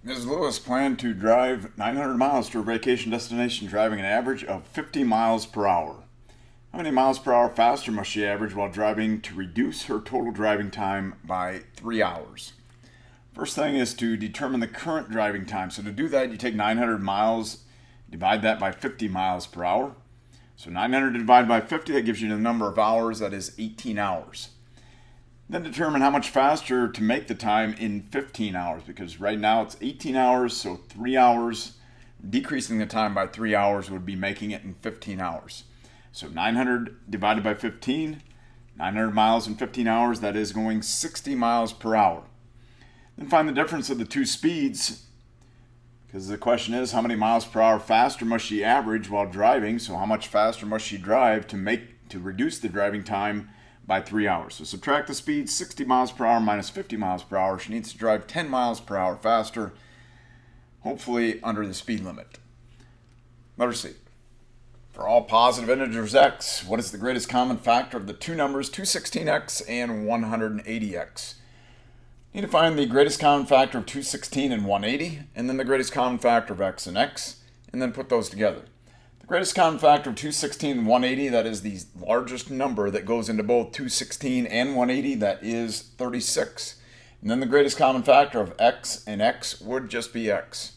Ms. Lewis planned to drive 900 miles to her vacation destination, driving an average of 50 miles per hour. How many miles per hour faster must she average while driving to reduce her total driving time by 3 hours? First thing is to determine the current driving time. So to do that, you take 900 miles, divide that by 50 miles per hour. So 900 divided by 50, that gives you the number of hours, that is 18 hours. Then determine how much faster to make the time in 15 hours, because right now it's 18 hours, so 3 hours, decreasing the time by 3 hours would be making it in 15 hours. So 900 divided by 15, 900 miles in 15 hours, that is going 60 miles per hour. Then find the difference of the two speeds, because the question is how many miles per hour faster must she average while driving, so how much faster must she drive to reduce the driving time by 3 hours. So subtract the speed, 60 miles per hour minus 50 miles per hour. She needs to drive 10 miles per hour faster, hopefully under the speed limit. Letter C. For all positive integers x, what is the greatest common factor of the two numbers 216x and 180x? You need to find the greatest common factor of 216 and 180, and then the greatest common factor of x and x, and then put those together. The greatest common factor of 216 and 180, that is the largest number that goes into both 216 and 180, that is 36. And then the greatest common factor of x and x would just be x.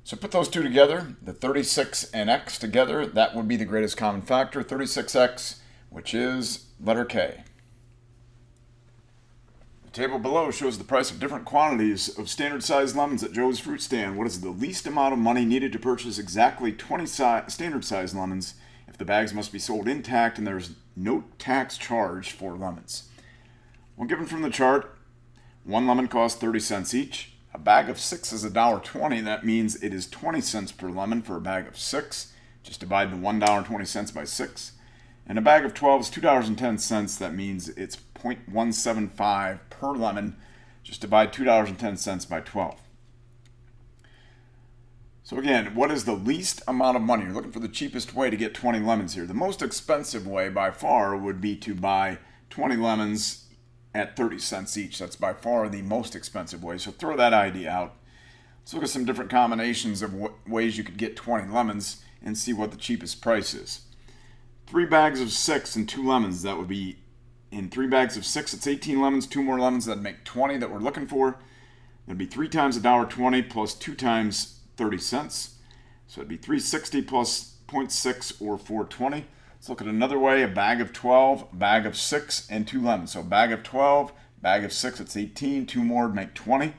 So put those two together, the 36 and x together, that would be the greatest common factor, 36x, which is letter K. The table below shows the price of different quantities of standard size lemons at Joe's Fruit Stand. What is the least amount of money needed to purchase exactly 20 standard size lemons if the bags must be sold intact and there's no tax charged for lemons? Well, given from the chart, one lemon costs 30 cents each. A bag of 6 is $1.20. That means it is 20 cents per lemon for a bag of 6. Just divide the $1.20 by 6. And a bag of 12 is $2.10. That means it's 0.175 per lemon. Just divide $2.10 by 12. So again, what is the least amount of money? You're looking for the cheapest way to get 20 lemons here. The most expensive way by far would be to buy 20 lemons at 30 cents each. That's by far the most expensive way. So throw that idea out. Let's look at some different combinations of ways you could get 20 lemons and see what the cheapest price is. 3 bags of 6 and 2 lemons, that would be in 3 bags of 6, it's 18 lemons, 2 more lemons, that'd make 20 that we're looking for. That'd be 3 times $1.20 plus 2 times 30 cents. So it'd be 360 plus 0.6 or 420. Let's look at another way, a bag of 12, a bag of 6, and 2 lemons. So a bag of 12, bag of 6, it's 18, 2 more would make 20.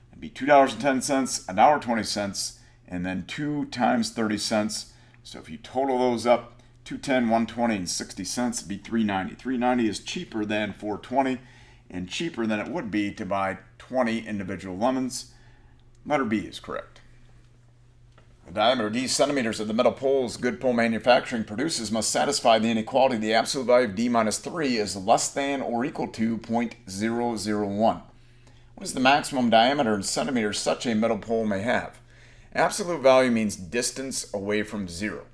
It'd be $2.10, $1.20, and then 2 times 30 cents. So if you total those up, 210, 120, and 60 cents would be $3.90. $3.90 is cheaper than $4.20 and cheaper than it would be to buy 20 individual lemons. Letter B is correct. The diameter d centimeters of the metal poles good pole manufacturing produces must satisfy the inequality. The absolute value of d minus 3 is less than or equal to 0.001. What is the maximum diameter in centimeters such a metal pole may have? Absolute value means distance away from 0.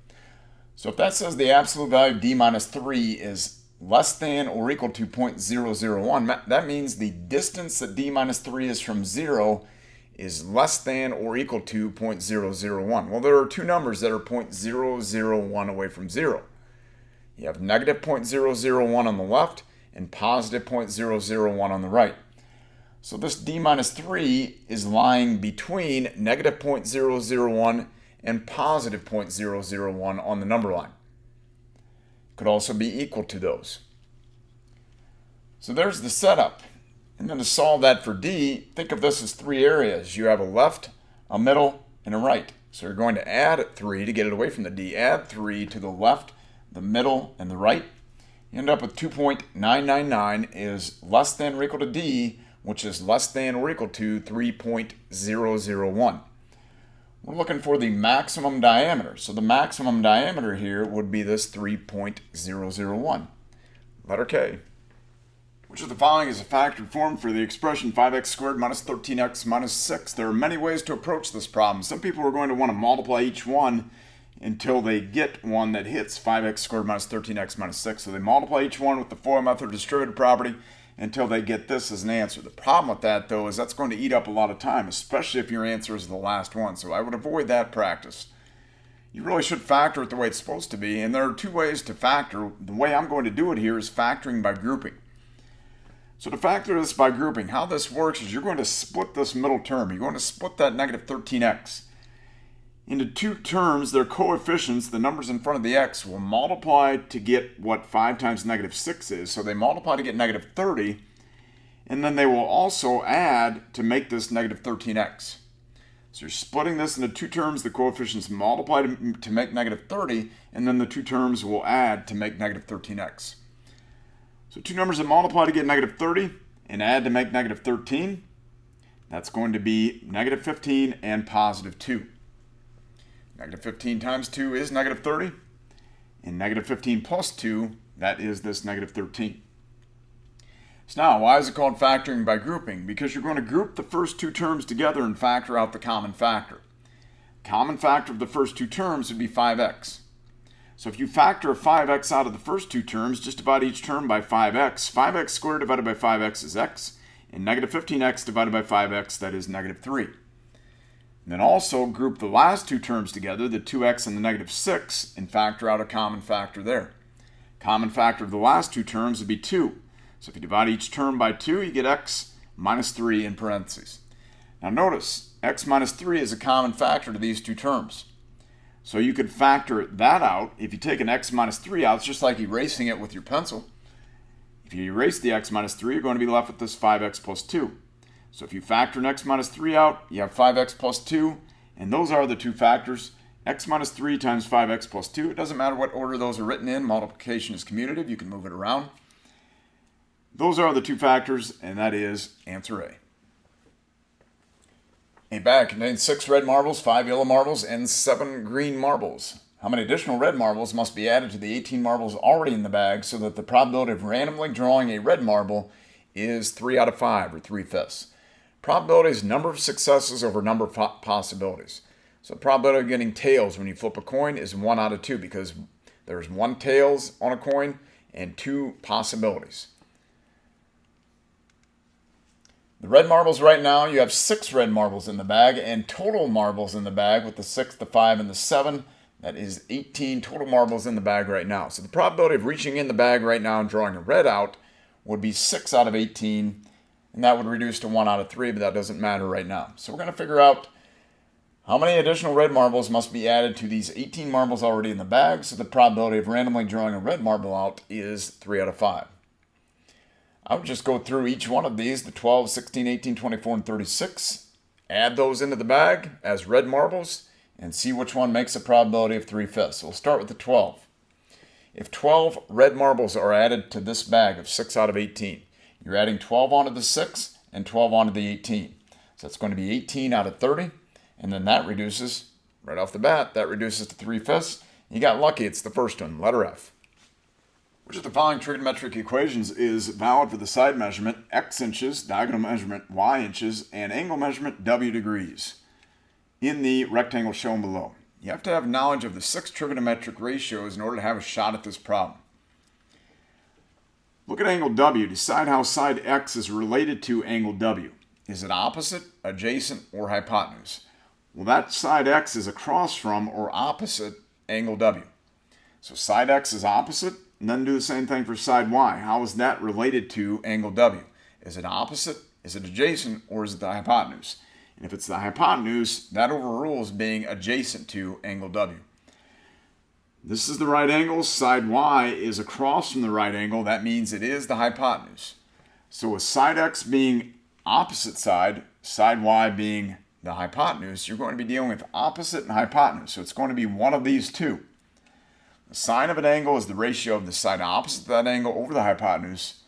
So if that says the absolute value of d minus 3 is less than or equal to 0.001, that means the distance that d minus 3 is from 0 is less than or equal to 0.001. Well, there are two numbers that are 0.001 away from 0. You have negative 0.001 on the left and positive 0.001 on the right. So this d minus 3 is lying between negative 0.001 and positive 0.001 on the number line. Could also be equal to those. So there's the setup. And then to solve that for d, think of this as 3 areas. You have a left, a middle, and a right. So you're going to add 3 to get it away from the d. Add 3 to the left, the middle, and the right. You end up with 2.999 is less than or equal to d, which is less than or equal to 3.001. We're looking for the maximum diameter. So the maximum diameter here would be this 3.001. Letter K. Which of the following is a factored form for the expression 5x squared minus 13x minus 6? There are many ways to approach this problem. Some people are going to want to multiply each one until they get one that hits 5x squared minus 13x minus 6. So they multiply each one with the FOIL method distributive property, until they get this as an answer. The problem with that, though, is that's going to eat up a lot of time, especially if your answer is the last one. So I would avoid that practice. You really should factor it the way it's supposed to be, and there are two ways to factor. The way I'm going to do it here is factoring by grouping. So to factor this by grouping, how this works is you're going to split this middle term. You're going to split that negative 13x into two terms. Their coefficients, the numbers in front of the x, will multiply to get what 5 times negative 6 is. So they multiply to get negative 30, and then they will also add to make this negative 13x. So you're splitting this into two terms. The coefficients multiply to make negative 30, and then the two terms will add to make negative 13x. So two numbers that multiply to get negative 30 and add to make negative 13, that's going to be negative 15 and positive 2. Negative 15 times 2 is negative 30, and negative 15 plus 2, that is this negative 13. So now, why is it called factoring by grouping? Because you're going to group the first two terms together and factor out the common factor. Common factor of the first two terms would be 5x. So if you factor 5x out of the first two terms, just divide each term by 5x. 5x squared divided by 5x is x, and negative 15x divided by 5x, that is negative 3. And then also group the last two terms together, the 2x and the negative 6, and factor out a common factor there. Common factor of the last two terms would be 2. So if you divide each term by 2, you get x minus 3 in parentheses. Now notice, x minus 3 is a common factor to these two terms. So you could factor that out. If you take an x minus 3 out, it's just like erasing it with your pencil. If you erase the x minus 3, you're going to be left with this 5x plus 2. So if you factor an x minus 3 out, you have 5x plus 2, and those are the two factors. X minus 3 times 5x plus 2. It doesn't matter what order those are written in. Multiplication is commutative. You can move it around. Those are the two factors, and that is answer A. A bag contains 6 red marbles, 5 yellow marbles, and 7 green marbles. How many additional red marbles must be added to the 18 marbles already in the bag so that the probability of randomly drawing a red marble is 3 out of 5, or 3/5? Probability is number of successes over number of possibilities. So the probability of getting tails when you flip a coin is 1 out of 2 because there's 1 tails on a coin and 2 possibilities. The red marbles right now, you have 6 red marbles in the bag, and total marbles in the bag with the 6, the 5, and the 7, that is 18 total marbles in the bag right now. So the probability of reaching in the bag right now and drawing a red out would be 6 out of 18, and that would reduce to 1 out of 3, but that doesn't matter right now. So we're going to figure out how many additional red marbles must be added to these 18 marbles already in the bag, so the probability of randomly drawing a red marble out is 3 out of 5. I would just go through each one of these, the 12, 16, 18, 24, and 36, add those into the bag as red marbles, and see which one makes a probability of 3/5. So we'll start with the 12. If 12 red marbles are added to this bag of 6 out of 18, you're adding 12 onto the 6 and 12 onto the 18. So that's going to be 18 out of 30, and then that reduces, right off the bat, that reduces to 3/5. You got lucky, it's the first one, letter F. Which of the following trigonometric equations is valid for the side measurement, x inches, diagonal measurement, y inches, and angle measurement, w degrees, in the rectangle shown below? You have to have knowledge of the 6 trigonometric ratios in order to have a shot at this problem. Look at angle w. Decide how side x is related to angle w. Is it opposite, adjacent, or hypotenuse? Well, that side x is across from or opposite angle w. So side x is opposite, and then do the same thing for side y. How is that related to angle w? Is it opposite, is it adjacent, or is it the hypotenuse? And if it's the hypotenuse, that overrules being adjacent to angle w. This is the right angle. Side y is across from the right angle. That means it is the hypotenuse. So with side x being opposite side y being the hypotenuse, you're going to be dealing with opposite and hypotenuse. So it's going to be one of these two. The sine of an angle is the ratio of the side opposite that angle over the hypotenuse,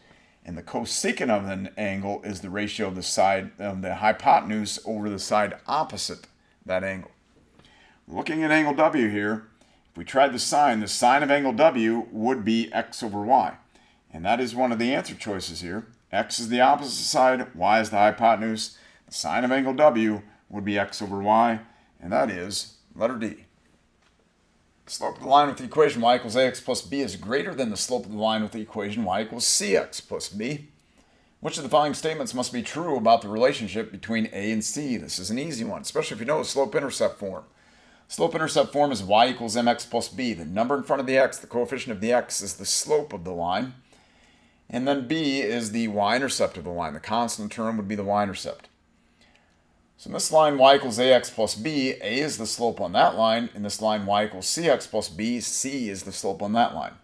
and the cosecant of an angle is the ratio of the side of the hypotenuse over the side opposite that angle. Looking at angle w here, if we tried the sine of angle w would be x over y, and that is one of the answer choices here. X is the opposite side, y is the hypotenuse. The sine of angle w would be x over y, and that is letter D. The slope of the line with the equation y equals ax plus b is greater than the slope of the line with the equation y equals cx plus b. Which of the following statements must be true about the relationship between A and C? This is an easy one, especially if you know the slope-intercept form. Slope-intercept form is y equals mx plus b. The number in front of the x, the coefficient of the x, is the slope of the line. And then b is the y-intercept of the line. The constant term would be the y-intercept. So in this line, y equals ax plus b, a is the slope on that line. In this line, y equals cx plus b, c is the slope on that line.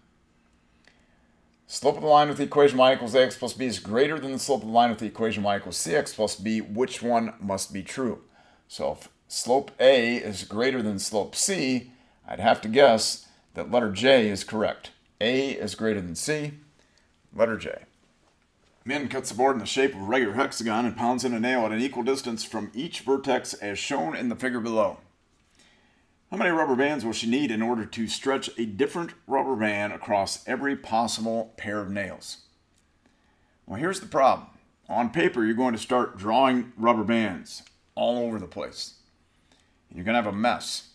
Slope of the line with the equation y equals ax plus b is greater than the slope of the line with the equation y equals cx plus b. Which one must be true? So if slope A is greater than slope C, I'd have to guess that letter J is correct. A is greater than C, letter J. Min cuts the board in the shape of a regular hexagon and pounds in a nail at an equal distance from each vertex as shown in the figure below. How many rubber bands will she need in order to stretch a different rubber band across every possible pair of nails? Well, here's the problem. On paper, you're going to start drawing rubber bands all over the place. You're going to have a mess.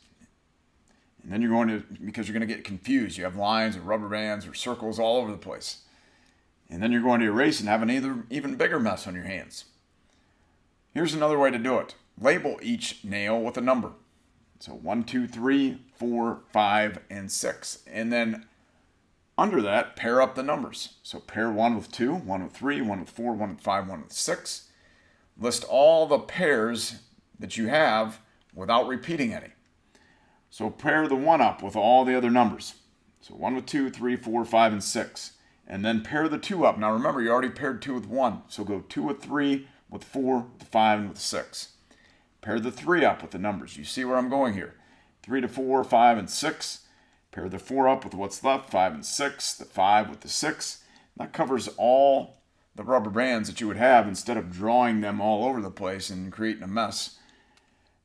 And then because you're going to get confused. You have lines or rubber bands or circles all over the place. And then you're going to erase and have an even bigger mess on your hands. Here's another way to do it. Label each nail with a number. So 1, 2, 3, 4, 5, and 6. And then under that, pair up the numbers. So pair 1 with 2, 1 with 3, 1 with 4, 1 with 5, 1 with 6. List all the pairs that you have without repeating any. So pair the 1 up with all the other numbers. So 1 with 2, 3, 4, 5, and 6. And then pair the 2 up. Now remember, you already paired 2 with 1. So go 2 with 3, with 4, with 5, and with 6. Pair the 3 up with the numbers. You see where I'm going here. 3 to 4, 5, and 6. Pair the 4 up with what's left, 5 and 6. The 5 with the 6. That covers all the rubber bands that you would have instead of drawing them all over the place and creating a mess.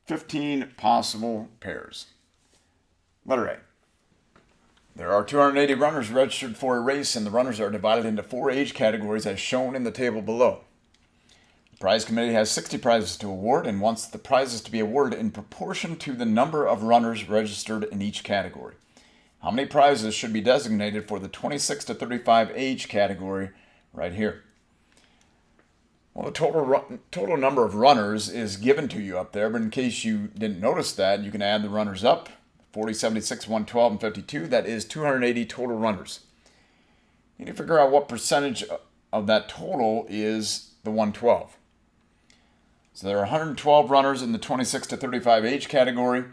15 possible pairs. Letter A. There are 280 runners registered for a race, and the runners are divided into 4 age categories as shown in the table below. The prize committee has 60 prizes to award and wants the prizes to be awarded in proportion to the number of runners registered in each category. How many prizes should be designated for the 26 to 35 age category right here? Well, the total number of runners is given to you up there, but in case you didn't notice that, you can add the runners up. 40, 76, 112, and 52. That is 280 total runners. You need to figure out what percentage of that total is the 112. So there are 112 runners in the 26 to 35 age category.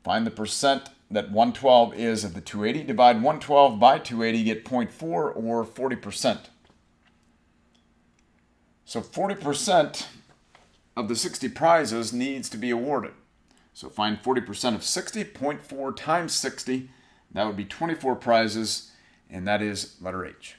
Find the percent that 112 is of the 280. Divide 112 by 280, get 0.4 or 40%. So 40% of the 60 prizes needs to be awarded. So find 40% of 60, 0.4 times 60. That would be 24 prizes, and that is letter H.